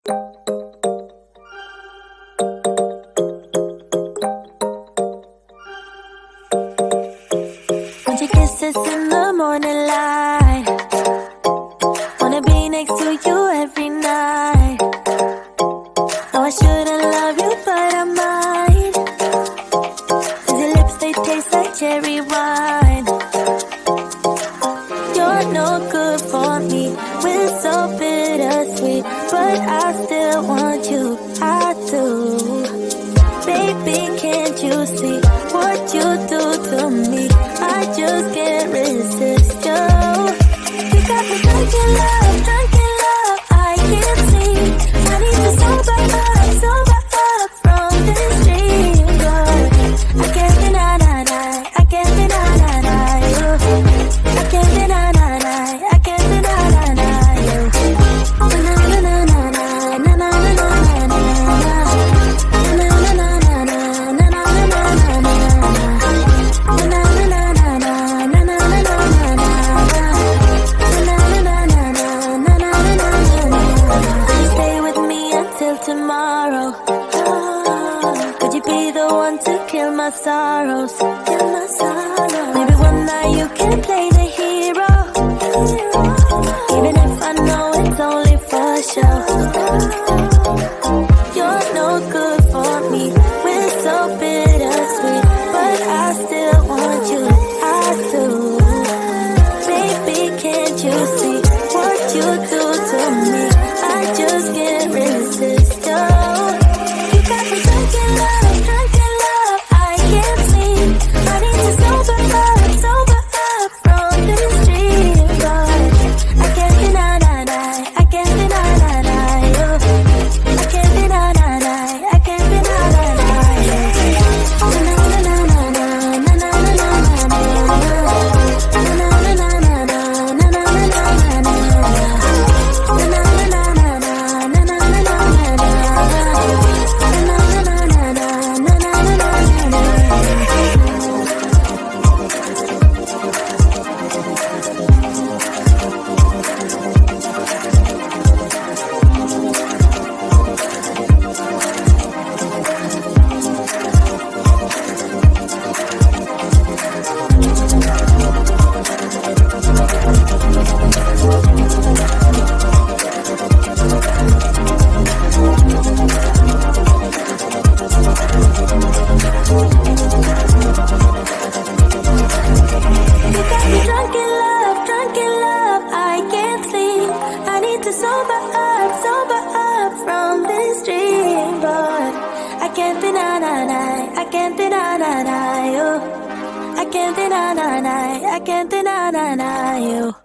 Want your kisses in the morning light, wanna be next to you every night. No, I shouldn't love you, but I might, 'cause your lips, they taste like cherry wine. You're no good for me, we're so bittersweet, but I still want you, I do. Baby, can't you see what you do to me? I just can't resist you. You got me drunk in love, I can't sleep. I need to sober up from this dream, girl. I can't deny, I can't deny you. I can't deny, I can't deny you. Na na na na na na na na na tomorrow. Could you be the one to kill my sorrows? Maybe one night you can play the hero, even if I know it's only for show. You're no good for me, we're so bittersweet, but I still want you, I do. Baby, can't you see what you do to me? I just can't resist. You got me drunk in love, I can't sleep. I need to sober up from this dream, but I can't deny, I can't deny you. I can't deny, I can't deny you. Na na na na na na na na na sober up from this dream, but I can't deny, I can't deny you. I can't deny, I can't deny you.